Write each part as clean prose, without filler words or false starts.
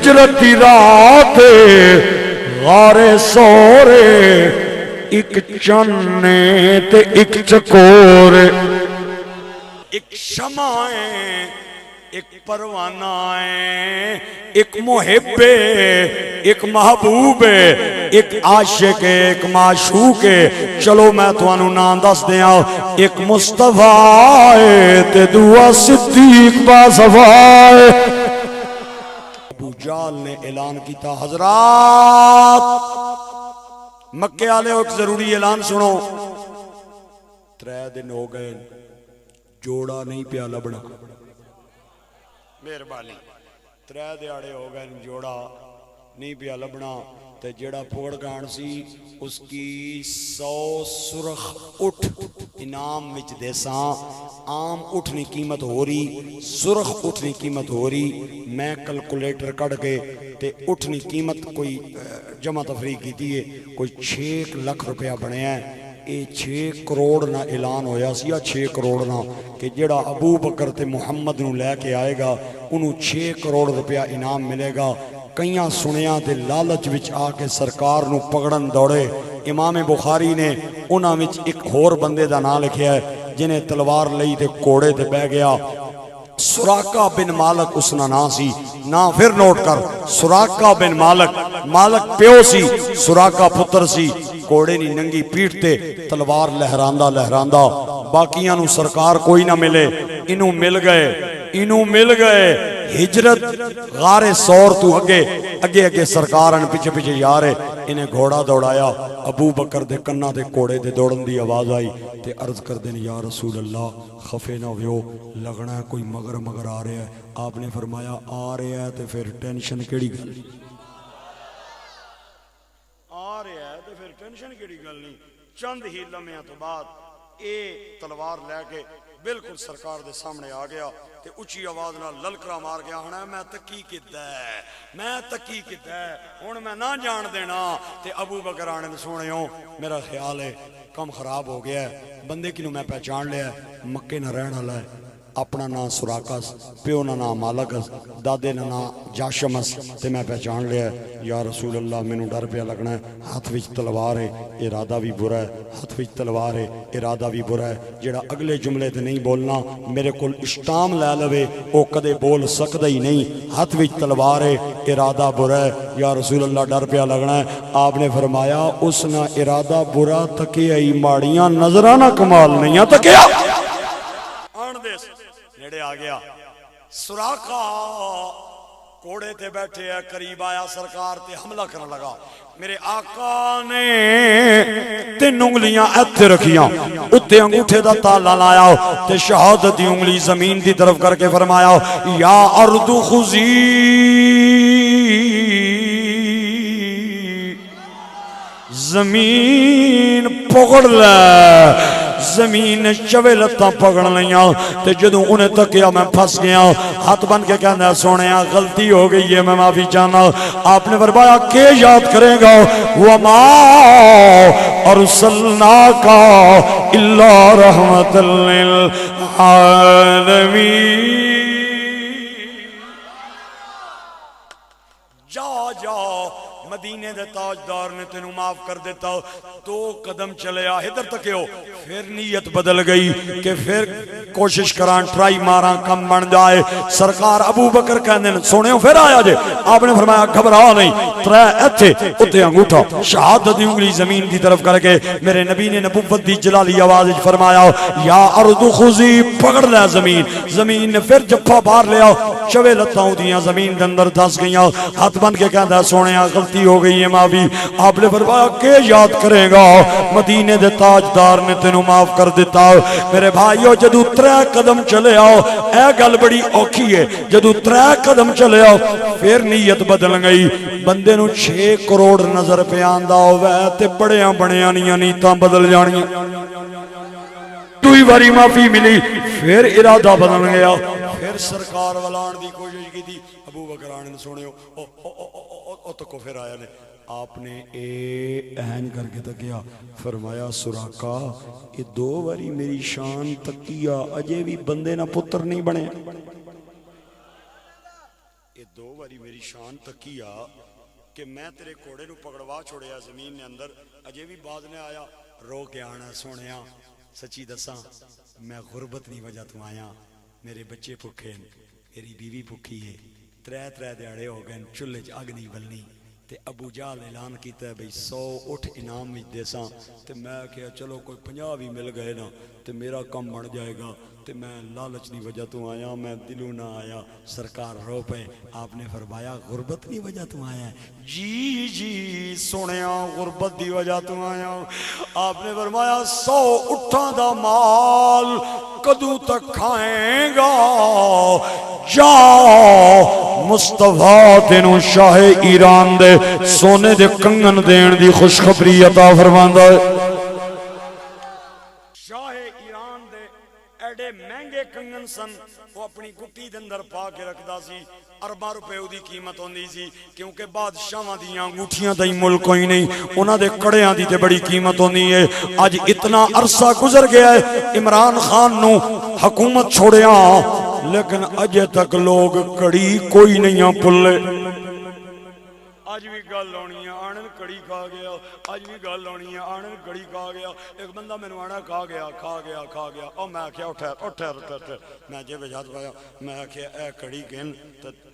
ہجرت دی رات غارے سورے ایک چنے تے ایک چکور ایک شمع ہے ایک پروانہ ہے ایک محب ہے ایک محبوب ہے ایک عاشق ہے ایک معشوق ہے چلو میں توانو نام دس دیاں ایک مصطفیٰ ہے تے دعا صدیق باصفا ہے ابو جال نے اعلان کیتا حضرات مکے والے ایک ضروری اعلان سنو 3 دن ہو گئے جوڑا نہیں پیا لبنا مہربانی 3 دیہاڑے ہو گئے جوڑا نہیں پیا لبنا تے جڑا پھوڑ گان سی اس کی 100 سرخ اٹھ انعام وچ دیساں عام اٹھنی قیمت ہو رہی سرخ اٹھنی قیمت ہو رہی میں کلکولیٹر کڑ کے تے اٹھنی قیمت کوئی جمع تفریق کی دیئے کوئی 6 لاکھ روپیہ بنے ہیں اے 6 کروڑ نہ اعلان ہویا سی یا 6 کروڑ نہ کہ جڑا ابو بکر تے محمد نو لے کے آئے گا انہوں 6 کروڑ روپیہ انعام ملے گا کئیاں سنیاں تے لالچ وچ آ کے سرکار نو پگڑن دوڑے امام بخاری نے انہاں وچ ایک ہور بندے دا نام لکھیا ہے جنہیں تلوار لئی تے کوڑے تے بہ گیا سراقہ بن مالک اس نا سی نا پھر نوٹ کر سراقہ بن مالک پیو سی سراقہ پتر سی کوڑے نی ننگی پیٹ تے تلوار لہراندہ باقیاں نو سرکار کوئی نہ ملے انہوں مل گئے ہجرت غار سور تو اگے سرکارن پیچھے یارے انہیں گھوڑا دوڑایا ابو بکر دے کنہ دے کوڑے دے دوڑن دی آواز آئی تے عرض کر دیں یا رسول اللہ خفے نہ ہوئیو لگنا ہے کوئی مگر آ رہا ہے آپ نے فرمایا آ رہا ہے تے پھر ٹینشن کیڑی گل آ رہا ہے تے پھر ٹینشن کیڑی گل نہیں چند ہی لمحیاں تو بعد اے تلوار لے کے بالکل سرکار دے سامنے آ گیا تے اچھی آواز نہ للکرا مار گیا ہنا میں تکی کیتا ہے ہن میں نہ جان دینا تے ابو بکر آنے سونے ہوں میرا خیال ہے کم خراب ہو گیا ہے بندے کی نو میں پہچان لیا ہے مکے نہ رہنا لائے اپنا نام سراقس پیو نہ نام مالکس دادے نہ نام جاشمس تے میں پہچان لیا ہے یا رسول اللہ میں نو ڈر پیا لگنا ہے ہاتھ وچ تلوار ہے ارادہ بھی برا ہے ہاتھ وچ تلوار ہے ارادہ بھی برا ہے جڑا اگلے جملے تے نہیں بولنا میرے کول اشتام لے لوے او کدے بول سکدا ہی نہیں ہاتھ وچ تلوار ہے ارادہ برا ہے یا رسول اللہ ڈر پیا لگنا ہے آپ نے فرمایا اس نہ ارادہ برا تکیا ہی ماڑیاں نظرانہ کمال نہیں تکیا نیڑے آ گیا سراقہ کوڑے تے بیٹھے ہے قریب آیا سرکار تے حملہ کرنے لگا میرے آقا نے 3 انگلیاں ایتھے رکھیاں اتے انگوٹھے دا تالا لایا تے شہادت دی انگلی زمین دی طرف کر کے فرمایا یا ارض خزی زمین پکڑ لے زمین چوے لتاں پکڑ لیاں تے جدوں انہیں تکیا میں پھنس گیا ہاتھ بن کے کہنا سونیا غلطی ہو گئی ہے میں معافی چاہنا آپ نے فرمایا کہ یاد کرے گا وما ارسلناک الا رحمت للعالمین جا مدینے دے تاجدار نے تینوں معاف کر دیتا 2 قدم چلے آ ادھر تک ہو پھر نیت بدل گئی کہ پھر کوشش کران ٹرائی ماراں کم بن جائے سرکار ابو بکر کہندے سونے پھر آیا جے آپ نے فرمایا گھبرا نہیں 3 ایتھے اتے انگوٹھا شہادت دی انگلی زمین دی طرف کر کے میرے نبی نے نبوت دی جلالی آواز فرمایا یا ارض خزی پکڑ لے زمین نے پھر جفا باہر لیا چوے لتاں دیاں زمین دے اندر دھس گئیاں ہاتھ بن کے کہندا سونیا غلطی ہو گئی ہے معافی آپ نے فرمایا کہ یاد کرے گا مدینے دے تاجدار نے تینوں معاف کر دیتا میرے بھائیو جدو 3 قدم چلے آؤ اے گل بڑی اوکھی ہے جدو 3 قدم چلے آؤ پھر نیت بدل گئی بندے نو 6 کروڑ نظر پہ آندا ہوئے تے بڑیاں بڑیاں نیتاں بدل جانیاں دوئی باری معافی ملی پھر ارادہ بدل گیا پھر سرکار والان دی کوشش کی تھی ابو بکر آنے سونے او تکو پھر آیا نے آپ نے اہن کر کے تکیا فرمایا سراقہ یہ 2 باری میری شان تکیا اجے بھی بندے نہ پتر نہیں بنے یہ دو باری میری شان تکیا کہ میں تیرے کوڑے نو پکڑوا چھوڑیا زمین نے اندر، اجے بھی بعد نے آیا رو کے آنا سونیا سچی دساں میں غربت نہیں وجہ تو آیا، میرے بچے بھوکے میری بیوی بھوکی ہے، ترے دیہڑے ہو گئے چولہے چ اگ نہیں بلنی تے ابو جہل اعلان کیتا ہے بھئی 100 اٹھ انعام وچ دیساں تے میں کہیا چلو کوئی 50 بھی مل گئے نا تے میرا کم بن جائے گا تے میں لالچ نہیں وجہ تو آیا، میں دلوں نہ آیا۔ سرکار رو پے، آپ نے فرمایا غربت نہیں وجہ تو آیا؟ جی جی سنیا غربت دی وجہ تو آیا۔ آپ نے فرمایا 100 اٹھاں دا مال کدوں تک کھائیں گا؟ جا مصطفیٰ تینوں شاہ ایران دے سونے دے کنگن دین دی خوشخبری عطا فرماندا ہے۔ شاہ ایران دے ایڈے مہنگے کنگن سن، وہ اپنی گٹی دے اندر پا کے رکھدا سی، ارباں روپے دی قیمت ہوندی سی، کیونکہ بادشاہاں دیاں انگوٹھیاں دا ہی ملک کوئی نہیں، انہاں دے کڑیاں دی تے بڑی قیمت ہوندی ہے۔ اج اتنا عرصہ گزر گیا ہے عمران خان نو حکومت چھوڑیا، لیکن اجے تک لوگ کڑی کوئی نہیں پلے۔ آج بھی گل ہونی ہے آنن کڑی کھا گیا، آج بھی گل ہونی ہے آنن کڑی کھا گیا۔ ایک بندہ میں نے آنا کھا گیا اور میں کیا اٹھر میں جے بجات پایا، میں کیا اے کڑی گن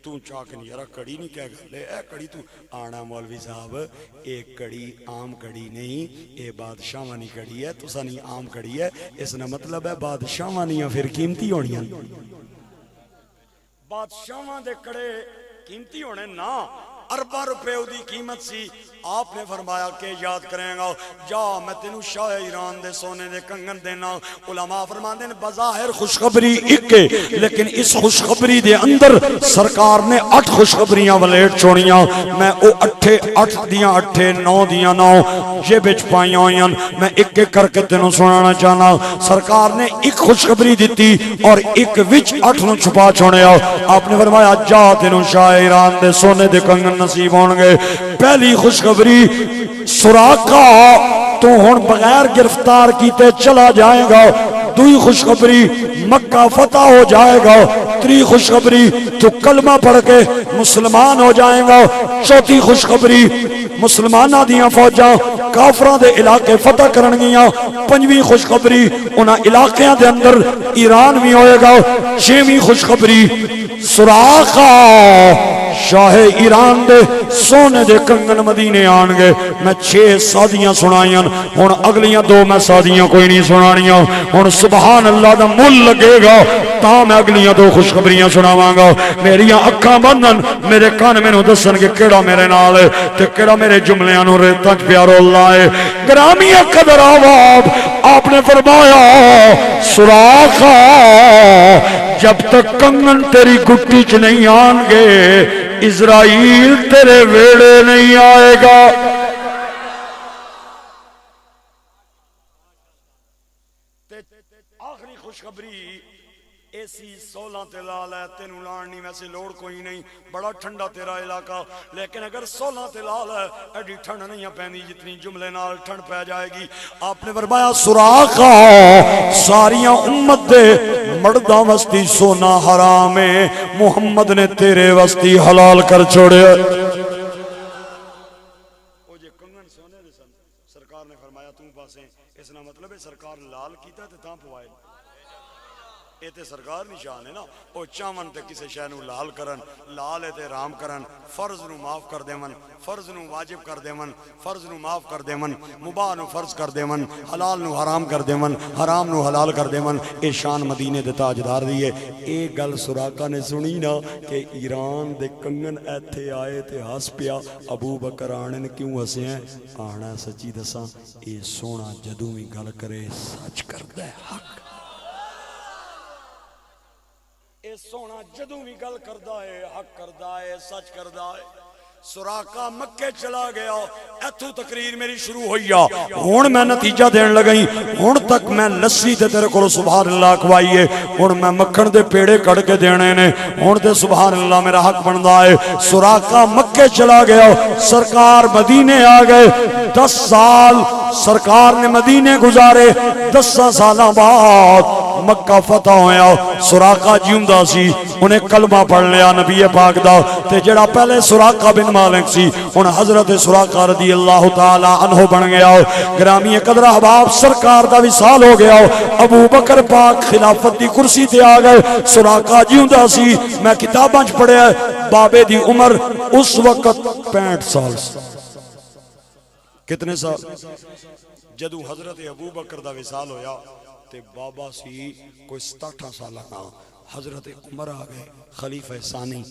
تو چاک نہیں یارا کڑی نہیں کہہ گلے اے کڑی تو آنا مولوی صاحب، ایک کڑی عام کڑی نہیں، اے بادشاہوانی کڑی ہے، تو سانی عام کڑی ہے، اس نے مطلب ہے بادشاہوانیاں پھر قیمتی ہونی ہیں، بادشاہاں دے کڑے قیمتی ہونے نا، ارباں روپے دی قیمت سی۔ آپ نے فرمایا کہ یاد کریں گا، جا میں تینوں شاہ ایران دے سونے دے کنگن دینا۔ علماء فرماندے نے بظاہر خوشخبری ایک ہے، لیکن اس خوشخبری دے اندر سرکار نے 8 خوشخبریاں ولیٹ چھوڑیاں، میں او 8 دیاں 8 9 دیاں 9 یہ بچ پائیاں ہوئیاں، میں ایک ایک کر کے تینوں سنانا چاہنا۔ سرکار نے ایک خوشخبری دیتی اور ایک وچ 8 نو چھپا چھوڑیا۔ آپ نے فرمایا جا تینوں شاہ ایران دے سونے دے کنگن نصیب ہون گے۔ پہلی خوشخبری سراقہ تو ہن بغیر گرفتار کیتے چلا جائے گا، دوئی خوشخبری مکہ فتح ہو جائے گا، تری خوشخبری تو کلمہ پڑھ کے مسلمان ہو جائیں گا، چوتھی خوشخبری مسلمانہ دیاں فوجاں کافران دے علاقے فتح کرنگیاں، پنجویں خوشخبری انہاں علاقیاں دے اندر ایران بھی ہوئے گا، چھویں خوشخبری سراقہ شاہ ایران دے سونے دے کنگن مدینے آن گے۔ میں 6 سادیاں سنائیاں، ہن اگلیاں 2 میں سادیاں کوئی نہیں سنانیاں، ہن سبحان اللہ دا مل لگے گا تا میں اگلیاں 2 خوشخبریاں سناواں گا۔ میریاں اکھاں بندن، میرے کان مینوں دسن کہ کیڑا میرے نال ہے تے کیڑا میرے جملیاں نو ریتاں وچ پیارو اللہ ہے۔ گرامی قدر آواب آپ نے فرمایا سراقہ جب تک کنگن تیری گٹی چ نہیں آن گے اسرائیل تیرے ویڑے نہیں آئے گا۔ آخری خوشخبری ایسی 16 تے لال ہے، تینوں لاننی ویسے لوڑ کوئی نہیں، بڑا ٹھنڈا تیرا علاقہ، لیکن اگر 16 تے لال ہے ایڈی ٹھنڈ نہیں پہنی جتنی جملے نال ٹھنڈ پہ جائے گی۔ آپ نے فرمایا سراقہ ساریاں امت دے مرداں وستی سونا حرام ہے، محمد نے تیرے وستی حلال کر چھوڑے۔ او جے کنگن سونے دے سن، سرکار نے فرمایا توں پاسیں، اس نا مطلب ہے سرکار لال کیتا تے تاں پوائے، اے تے سرکار نشان ہے نا، او چاون تے کسے شے نو لال کرن، لال تے رام کرن، فرض نو معاف کر دیون، فرض نو واجب کر دیون، فرض نو معاف کر دیون، مباح نو فرض کر دیون، حلال نو حرام کر دیون، حرام نو حلال کر دیون۔ اے شان مدینے دے تاجدار دی ہے۔ اے گل سراقہ نے سنی نا کہ ایران دے کنگن ایتھے آئے تے ہس پیا، ابو بکر آنے کیوں ہسے ہیں؟ آنا سچی دساں اے سونا جدوں بھی گل کرے سچ کردا ہے، حق سونا جدوں بھی گل کردا ہے حق کردا ہے سچ کردا ہے۔ سراقہ مکے چلا گیا، ایتھوں تقریر میری شروع ہوئی ہن میں نتیجہ دین لگئی، ہن تک میں لسی تے تیرے کول سبحان اللہ کھوائیے، ہن میں مکھن دے پیڑے کڑ کے دینے نے، ہن تے سبحان اللہ میرا حق بندا ہے۔ سراقہ مکے چلا گیا، سرکار مدینے آ گئے، 10 سال سرکار نے مدینے گزارے، 10 سالاں بعد مکہ فتح ہویا سراقہ جیوندا سی انہیں کلمہ پڑھ لیا نبی پاک دا تے جڑا پہلے سراقہ بن مالک سی ان حضرت سراقہ رضی اللہ تعالی عنہ بن گیا گرامی قدر احباب سرکار دا وصال ہو گیا ابو بکر پاک خلافت دی کرسی تے آ گئے سراقہ جیوندا سی میں کتاباں وچ پڑھیا بابے دی عمر اس وقت 65 سال سی کتنے سال جدو حضرت ابو بکر دا وصال ہویا تے بابا سی کوئی 67 سالہ حضرت عمر آ گئے خلیفہ ثانی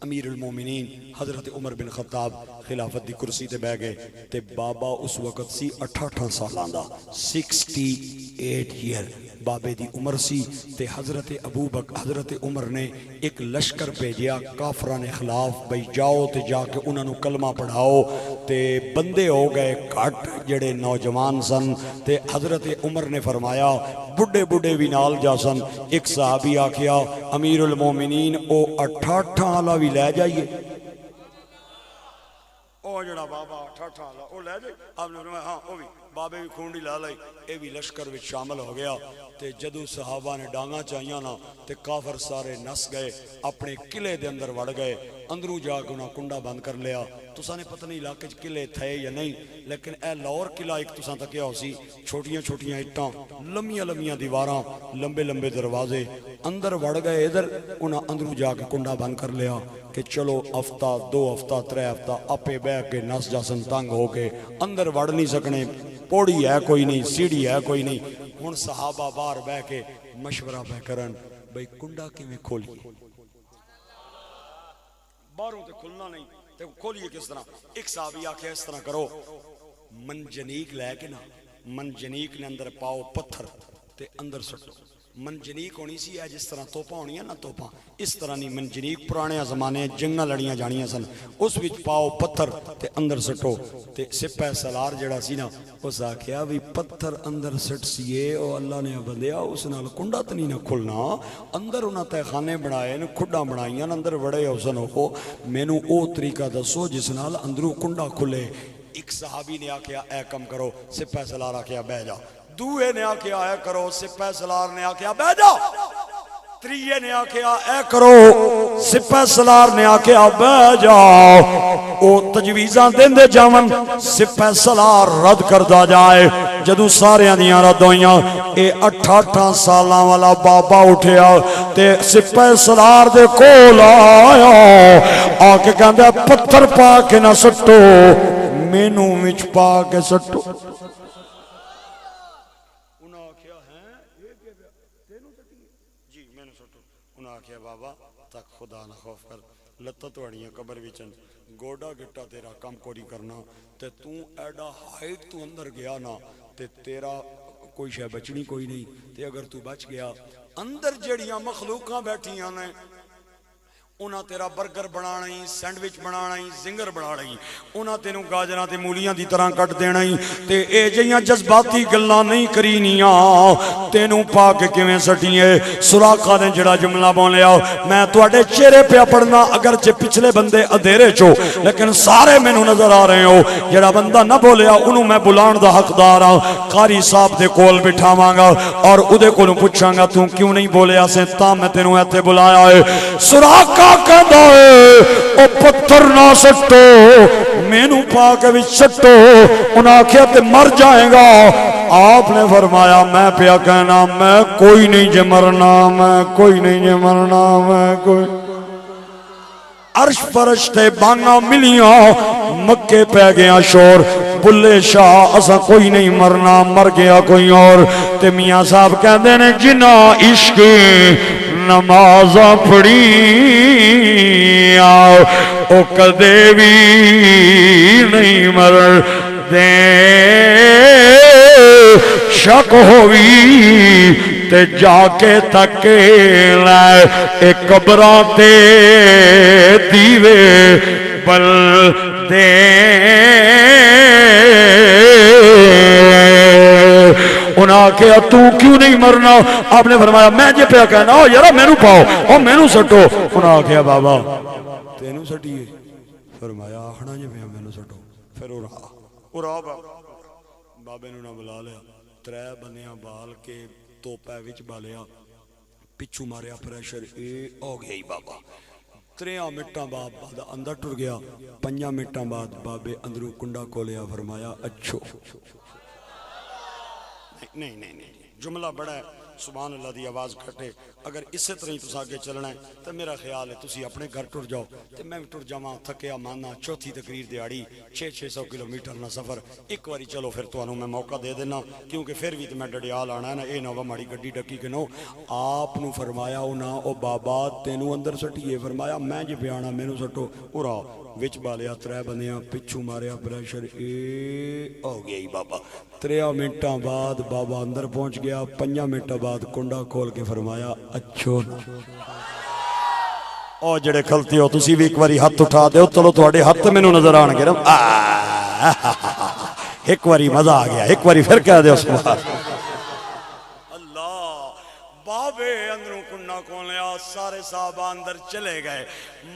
امیر المومنین حضرت عمر بن خطاب خلافت دی کرسی تے بہ گئے تے بابا اس وقت سی 68 سالاں دا 68 ایئر بابے دی عمر سی تے حضرت ابو بکر حضرت عمر نے ایک لشکر بھیجیا کافران خلاف بھئی جاؤ تے جا کے انہاں نو کلمہ پڑھاؤ تے بندے ہو گئے گھٹ جڑے نوجوان سن تے حضرت عمر نے فرمایا بڑھے بڑھے بھی نال جا سن ایک صحابی آکھیا امیر المومنین او 68 والا بھی لے جائیے او جڑا بابا 68 والا او لے جائیے آپ نے فرمایا ہاں او بھی بابے بھی کھونڈی لا لائی اے بھی لشکر وچ شامل ہو گیا تے جدو صحابہ نے ڈانگاں چاہیاں نا تے کافر سارے نس گئے اپنے قلعے دے اندر وڑ گئے اندروں جا کے انہاں کنڈا بند کر لیا تساں نے پتہ نہیں علاقے چ قلعے تھے یا نہیں لیکن اے لاہور قلعہ ایک تساں تکیا ہو سی چھوٹیاں چھوٹیاں اٹاں لمیاں لمیاں دیواراں لمبے لمبے دروازے اندر وڑ گئے ادھر انہاں اندروں جا کے کنڈا بند کر لیا کہ چلو ہفتہ 2 ہفتہ 3 ہفتہ اپے بہ کے نس جاسن تنگ ہو کے اندر وڑ نہیں سکنے پوڑی ہے کوئی نہیں سیڑھی ہے کوئی نہیں ہن صحابہ باہر بہ کے مشورہ پہ کرن بھئی کنڈا کیویں کھولیے باہروں تے کھلنا نہیں تے کھولیے کس طرح ایک صحابی آکھیا اس طرح کرو منجنیق لے کے نا منجنیق نے اندر پاؤ پتھر تے اندر سٹو منجنیق ہونی سی ہے جس طرح توپاں ہونی ہے نا توپاں اس طرح نہیں منجنیق پرانے زمانے جنگاں لڑیاں جانیاں سن اس وچ پاؤ پتھر تے اندر سٹو تے سپہ سالار جڑا سی نا اس آکھیا بھی پتھر اندر سٹ سیے او اللہ نے بندیا اس نال کنڈا تے نہیں نہ کھلنا اندر انہاں تے خانے بنائے نے کھڈاں بنائیاں اندر بڑے حسن ہو مینوں او طریقہ دسو جس نال اندروں کنڈا کھلے ایک صحابی نے آکھیا اے کم کرو سپہ سالار آکھیا بیٹھ جا دوے نے آکھیا اے کرو سپہ سالار نے آکھیا بیٹھ جا تریے نے آکھیا اے کرو سپہ سالار نے آکھیا بیٹھ جا او تجویزاں دیندے جاون سپہ سالار رد کردا جائے جدو سارے دیاں رد ہویاں اے 68 سالاں والا بابا اٹھیا تے سپہ سالار دے کول آیا آ کے کہندا پتھر پا کے نہ سٹو مینوں وچ پا کے سٹو بابا تک خدا نہ خوف کر لتا توڑیاں قبر وچن گوڑا گٹا تیرا کم کو نہیں کرنا تے تو ایڈا ہائٹ تو اندر گیا نا تے تیرا کوئی شے بچنی کوئی نہیں تے اگر تو بچ گیا اندر جڑیاں مخلوقاں بیٹھیاں نے انہاں تیرا برگر بنانا ہی سینڈوچ بنانا ہی زنگر بنانا ہی انہاں تینوں گاجراں تے مولیاں دی طرح کٹ دینا ہی تے اے جیاں جذباتی گلاں نہیں کرینیاں تینوں پا کے کیویں سٹیے سراقہ نے جڑا جملہ بولیا میں تواڈے چہرے پہ پڑھنا اگرچہ پچھلے بندے اندھیرے چو لیکن سارے مینوں نظر آ رہے ہو جڑا بندہ نہ بولیا انہوں میں بلان دا حقدار ہاں قاری صاحب دے کول بٹھاواں گا اور اودے کولوں پوچھاں گا تو کیوں نہیں بولیا سے تا میں تینوں ایتھے بلایا ہے سراقہ کہندا ہے او پتھر نہ سٹو مینوں پا کے وچ سٹو انہاں آکھیا تے مر جائے گا آپ نے فرمایا میں پیا کہنا میں کوئی نہیں جے مرنا میں کوئی نہیں جے مرنا میں کوئی عرش فرش تے بانا ملیاں مکے پہ گیا شور بلے شاہ اسا کوئی نہیں مرنا مر گیا کوئی اور تے میاں صاحب کہندے نے جنہ عشق نماز پڑھی او کدے بھی نہیں مر دے شک ہوئی تے جا کے تک لائے اے قبراں تے دیوے بل دے انہاں کہا تو کیوں نہیں مرنا آپ نے فرمایا میں جے پہ کہنا او یارا مینوں پاؤ او مینوں سٹو انہاں کہا بابا تینوں سٹیے فرمایا آخنا جے پہ مینوں سٹو پھر او رہا بابے نو نہ بلا لیا 3 بندیاں بال کے توپا وچ بالیا پچھو ماریا پریشر اے ہو گیا ہی بابا 3 منٹاں بعد بابا اندر ٹر گیا 5 منٹاں بعد بابے اندروں کنڈا کھولیا فرمایا اچھو نہیں جملہ بڑا ہے سبحان اللہ دی آواز کھٹے اگر اسی طرح ہی تسا آگے چلنا ہے تو میرا خیال ہے تسی اپنے گھر ٹر جاؤ تو میں ٹر جاواں تھکیا مانا چوتھی تقریر دیہڑی 600 کلومیٹر نہ سفر ایک واری چلو پھر تانوں میں موقع دے دینا کیونکہ پھر بھی تو میں ڈڈیال آنا ہے نا اے نہ وا ماڑی گڈی ڈکی کہ نو آپ نو فرمایا انہاں او بابا تینوں اندر سٹیے فرمایا میں جی بیانا مینوں سٹو اورا وچ بالیا 3 بندیاں پچھو ماریا پریشر اے ہو گیا ہی بابا 3 منٹاں بعد بابا اندر پہنچ گیا 5 منٹاں بعد کنڈا کھول کے فرمایا اچھو او جڑے کھلتے ہو تسی بھی ایک باری ہاتھ اٹھا دے چلو تواڈے ہاتھ مینوں نظر آن گے ایک باری مزہ آ گیا ایک باری پھر کہہ دے سبحان اللہ بابے اندروں کنڈا کھولیا سارے صحابہ اندر چلے گئے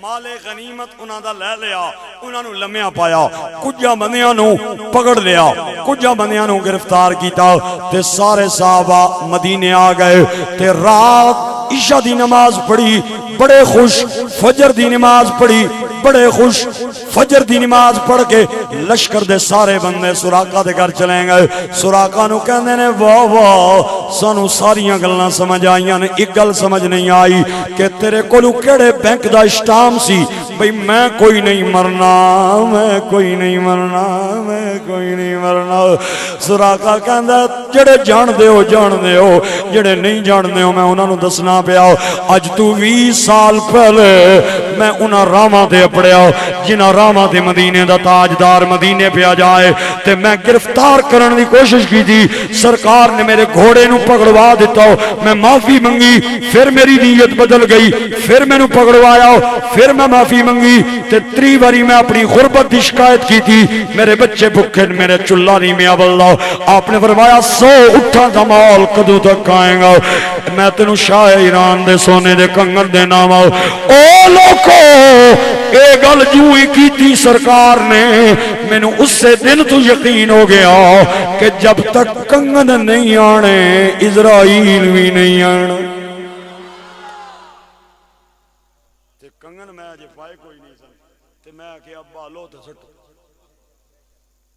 مال غنیمت انہاں دا لے لیا انہاں نو لمیا پایا کجا بندیاں نو پکڑ لیا کجا بندیاں نو گرفتار کیتا تے سارے صحابہ مدینے آ گئے تے رات عشاء دی نماز پڑھی بڑے خوش فجر دی نماز پڑھی بڑے خوش فجر دی نماز پڑھ کے لشکر دے سارے بندے سراقہ دے گھر چلیں گئے سراقہ نو کہندے نے واہ واہ سانو ساریاں گلاں سمجھ آئیاں نے ایک گل سمجھ نہیں آئی کہ تیرے کولو کیڑے بینک دا اسٹام سی بھئی میں کوئی نہیں مرنا میں کوئی نہیں مرنا میں کوئی نہیں مرنا سراقہ کہندا جڑے جان دے ہو جڑے نہیں جان دے ہو میں انہاں نو دسنا پیا اج تو 20 سال پہلے میں انہاں راواں تے اپڑیا جنہاں راواں تے مدینے دا تاجدار مدینے پہ آ جائے تے میں گرفتار کرن دی کوشش کی تھی سرکار نے میرے گھوڑے نو پکڑوا دیتا میں معافی منگی پھر میری نیت بدل گئی پھر میں نو پکڑوایا پھر میں معافی منگی تے 3 باری میں اپنی غربت دی شکایت کی تھی میرے بچے بھوکے میرے چولہا نہیں میں اللہ آپ نے فرمایا 100 اٹھاں دا مال کدوں تک آئے گا میں تینوں شاہ ایران دے سونے دے کنگن دے نام او لوکو اے گل جو ہی کی تھی سرکار نے میں نے اس سے دن تو یقین ہو گیا کہ جب تک کنگن نہیں آنے اسرائیل بھی نہیں آنا تے کنگن میں آجے پائے کوئی نہیں سن تے میں کہ ابا لو تے سٹو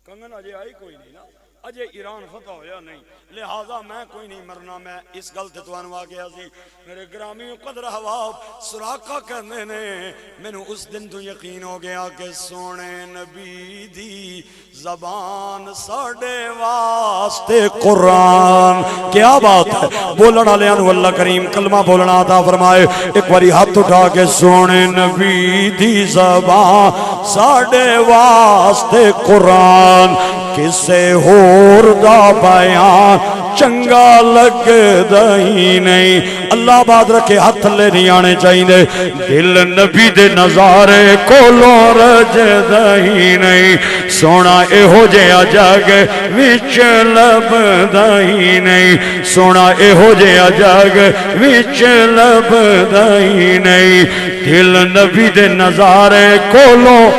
کنگن آجے آئی کوئی نہیں نا اجے ایران فتح ہویا نہیں لہذا میں کوئی نہیں مرنا میں اس گل تے توانو آ گیا سی میرے گرامی قدر حواب سراقہ کہنے نے مینوں اس دن تو یقین ہو گیا کہ سونے نبی دی زبان ساڈے واسطے قرآن کیا بات ہے بولنا لے انو اللہ کریم کلمہ بولنا عطا فرمائے ایک باری ہاتھ اٹھا کے سونے نبی دی زبان ساڈے واسطے قرآن کسے ہور دا بیان چنگا لگ دہی نہیں اللہ بات رکھے ہاتھ لے نہیں آنے چاہیے دل نبی دے نظارے کولوں رج دہی نہیں سونا اے ہو جیا جگ وچ لب دہی نہیں سونا اے ہو جیا جگ وچ لب دہی نہیں دل نبی دے نظارے کولوں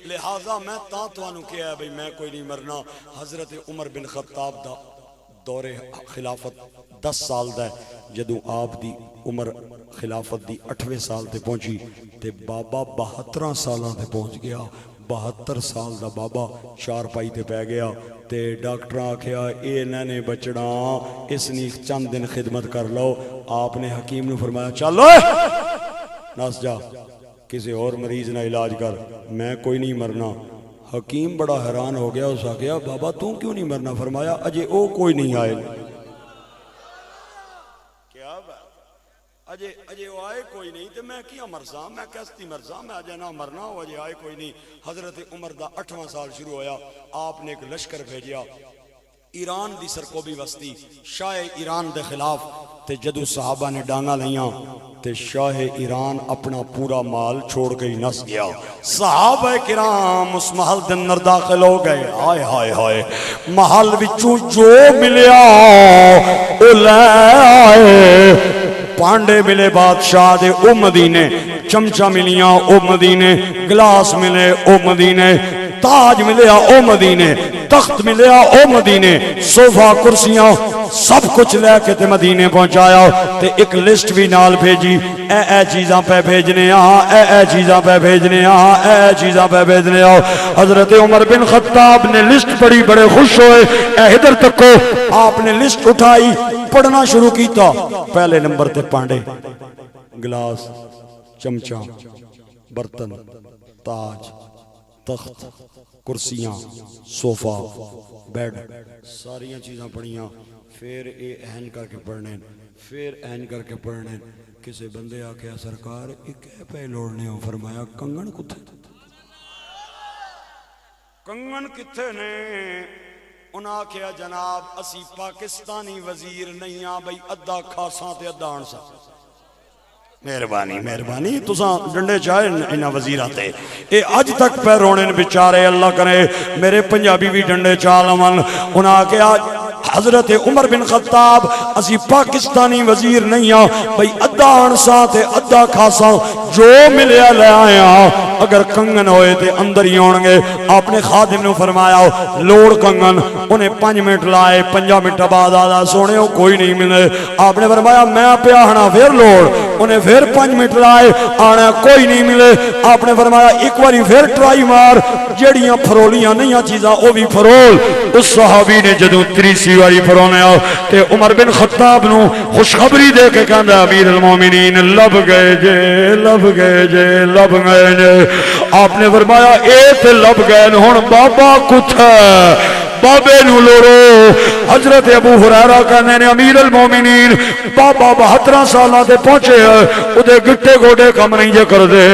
لہذا میں توانو کیا ہے بھئی میں کوئی نہیں مرنا حضرت عمر بن خطاب دا دور خلافت 10 سال دا ہے جدوں آپ دی عمر خلافت دی 8ویں سال تے پہنچی تے بابا 72 سالاں تے پہنچ گیا 72 سال دا بابا چار پائی تے پہ گیا تے ڈاکٹر آکھیا اے نانے بچڑا اس نے چند دن خدمت کر لو آپ نے حکیم نے فرمایا چلو ناس جا کسی اور مریض نہ علاج کر میں کوئی نہیں مرنا حکیم بڑا حیران ہو گیا اس آ گیا بابا تو کیوں نہیں مرنا فرمایا اجے او کوئی نہیں آئے کیا بات اجے او آئے کوئی نہیں تو میں کیا مرزا میں کیستی مرزا میں اجے نہ مرنا ہو اجے آئے کوئی نہیں حضرت عمر دا 8واں سال شروع ہویا آپ نے ایک لشکر بھیجیا ایران دی سرکوبی وسطی شاہ ایران دے خلاف تے جدو صحابہ نے ڈانگا لیاں تے شاہ ایران اپنا پورا مال چھوڑ کے نس گیا صحابہ کرام اس محل دے اندر داخل ہو گئے ہائے ہائے ہائے محل وچوں جو ملیا او لے آئے پانڈے ملے بادشاہ دے او مدینے چمچا ملیاں او مدینے، گلاس ملے او مدینے، تاج ملیا او مدینے، تخت ملیا او مدینے، صوفہ کرسیاں سب کچھ لے کے تے مدینے پہنچایا تے ایک لسٹ بھی نال بھیجی، اے چیزاں پہ بھیجنے اے چیزاں پہ بھیجنے اے چیزاں پہ بھیجنے حضرت عمر بن خطاب نے لسٹ پڑھی، بڑے خوش ہوئے، اے ادھر تکو، آپ نے لسٹ اٹھائی، پڑھنا شروع کیتا، پہلے نمبر تے پانڈے، گلاس، چمچا، برتن، تاج، تخت، کرسیاں، صوفہ، بیڈ، ساریاں چیزاں پڑھیاں، پھر اے اہن کر کے پڑھنے، پھر اہن کر کے پڑھنے، کسی بندے آکھیا سرکار ایک ہے پہ لوڑنے ہو، فرمایا کنگن کتے کنگن کتے نے، انہاں آکھیا جناب اسی پاکستانی وزیر نہیں ہاں بھئی ادھا کھاساں تے ادھا آنسا، مہربانی تساں ڈنڈے چاہے انہاں وزیراتے اے اج تک پہ رونے بچارے، اللہ کرے میرے پنجابی بھی ڈنڈے چال امن، انہاں آکھیا حضرت عمر بن خطاب اسی پاکستانی وزیر نہیں ہاں بھئی ادھا آنسا تے ادھا کھاسا جو ملیا لے آئے اگر کنگن ہوئے تے اندر ہی ہونگے، آپ نے خادم نے فرمایا لوڑ کنگن، انہیں 5 منٹ لائے، 5 منٹ بعد آدھا سونے ہو کوئی نہیں ملے، آپ نے فرمایا میں پیاہنا پھر لوڑ، انہیں پھر 5 منٹ لائے آنا کوئی نہیں ملے، آپ نے فرمایا ایک باری پھر ٹرائی مار، جڑیاں پھرولیاں نہیں چیزاں وہ بھی پھرول، اس صحابی نے جدوں تیسری واری پھرونے آؤ تے عمر بن خطاب نو خوشخبری دے کے کہندا امیر المومنین لب گئے جے لب گئے جے لب گئے جے، آپ نے فرمایا اے تے لب گئے ہن بابا کتھے بابے نو لوڑو، حضرت ابو ہریرہ کہنے نے امیر المومنین بابا 72 سالہ تے پہنچے ہیں، ادھے گٹے گوڑے کم نہیں جے کر دے،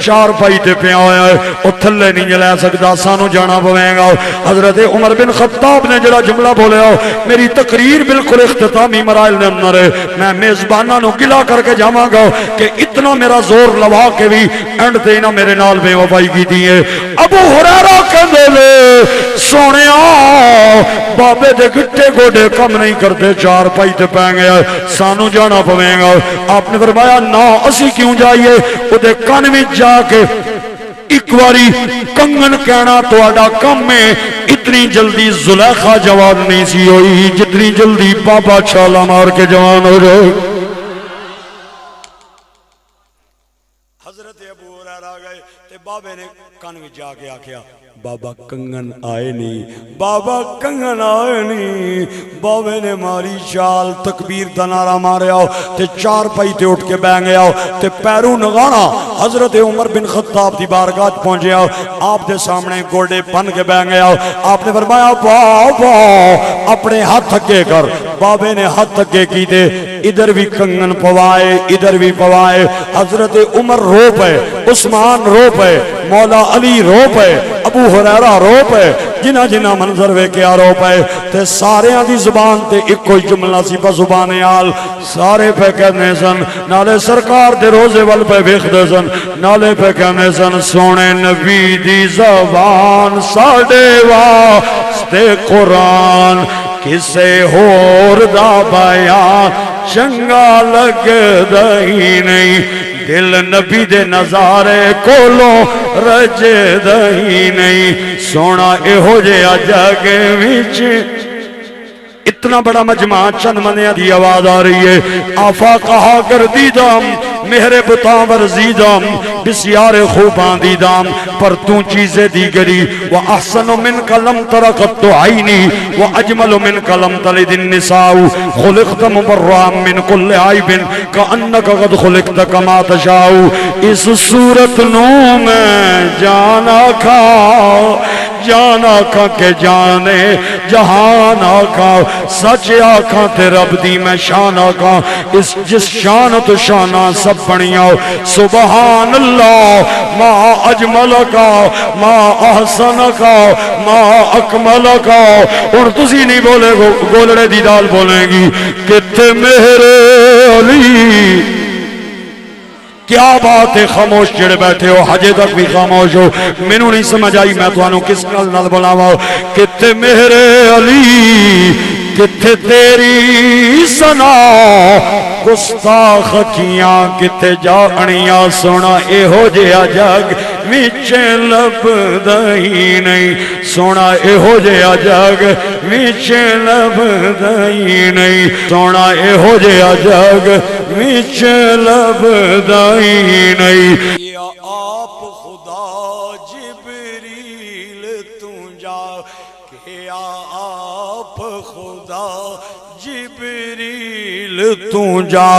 4 پائی تے پیا ہویا ہے، وہ تھلے نہیں جلے سکتا، سانو جانا پویں گا۔ حضرت عمر بن خطاب نے جڑا جملہ بولے ہو، میری تقریر بالکل اختتامی مراحل نے اندر ہے، میں میزبانہ نو گلا کر کے جاواں گا کہ اتنا میرا زور لوا کے بھی اینڈ تے نہ میرے نال بے وفائی کی دیئے۔ ابو ہریرہ کہندے لے سونیا بابے دے گٹے گوڑے کم نہیں کرتے، 4 پائی تے پہ گیا سانو جانا پویں گا۔ آپ نے فرمایا نا اسی کیوں جائیے، ادھے کان میں جا کے ایک باری کنگن کہنا تو آڈا کم میں، اتنی جلدی زلیخا جوان نہیں سی ہوئی جتنی جلدی بابا چھالا مار کے جوان ہو جائے۔ حضرت ابو ہریرہ گئے تے بابے نے کان میں جا کے آکھیا بابا کنگن آئے نہیں، بابا کنگن آئے نہیں، بابے نے ماری چال تکبیر دا نعرہ مارے آؤ تے 4 پائی تے اٹھ کے بینگ آؤ تے پیرو نگانا حضرت عمر بن خطاب دی بارگاہ پہنچے آؤ، آپ دے سامنے گوڑے بن کے بینگ آؤ، آپ نے فرمایا بابا اپنے ہاتھ اگے کر، بابے نے ہاتھ اگے کی دے، ادھر بھی کنگن پوائے ادھر بھی پوائے، حضرت عمر رو پے، عثمان رو پے، مولا علی رو پے، ابو ہریرہ رو پے، جنہ جنہ منظر وے کیا رو پے، تے سارے دی زبان تے ایک کوئی جملہ سی پا زبان آل، سارے پہ کہنے سن نالے سرکار دے روزے وال پہ بیخ دے سن، نالے پہ کہنے سن سونے نبی دی زبان ساڑے واسطے قرآن کسے ہور دا بیان چنگا لگ دہی نہیں، دل نبی دے نظارے کولوں رج دہی نہیں، سونا اے ہو جے جاگے وچ اتنا بڑا مجمع چند منیا دی آواز آ رہی ہے، آفا کہا گردیدم مہر بتاں ورزیدم بسیار خوباں دیدم پر توں چیزیں دیگری وَأَحْسَنُ مِنْكَ لَمْ تَرَقَتُ عَيْنِي وَأَجْمَلُ مِنْكَ لَمْ تَلِدِ النِّسَاءُ خُلِقْتَ مُبَرَّأً مِنْ كُلِّ عَيْبٍ كَأَنَّكَ قَدْ خُلِقْتَ كَمَا تَشَاءُ، اس صورت نو میں جانا کھا جانا کھا کے جانے جہان آکھا، سچ آکھا تے رب دی میں شان آکھا، اس جس شان تو شانہ سب بنیاؤ، سبحان اللہ ما اجمل کا ما احسن کا ما اکمل کا، اور تسی نہیں بولے گو گولڑے دی دال بولیں گی کتے میرے علی، کیا بات ہے خاموش جڑے بیٹھے ہو حجے تک بھی خاموش ہو، میں نو نہیں سمجھ آئی میں تو آنو کس نال نال بلاوا، کتے میرے علی کتے تیری سنا گستاخ کیاں کتے جانیاں سونا ایہو جیا جگ وچ لبدا ہی نہیں سونا ایہو جیا جگ وچ لبدا ہی نہیں سونا ایہو جیا جگ وچ لبدا ہی نہیں یا آپ خدا جبریل تو جا کہ آپ خدا جبریل تو جا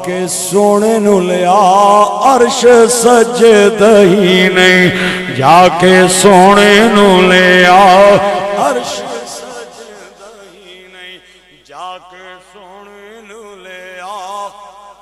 کے سونے نو لیا عرش سجدہ ہی نہیں جا کے سونے نو لیا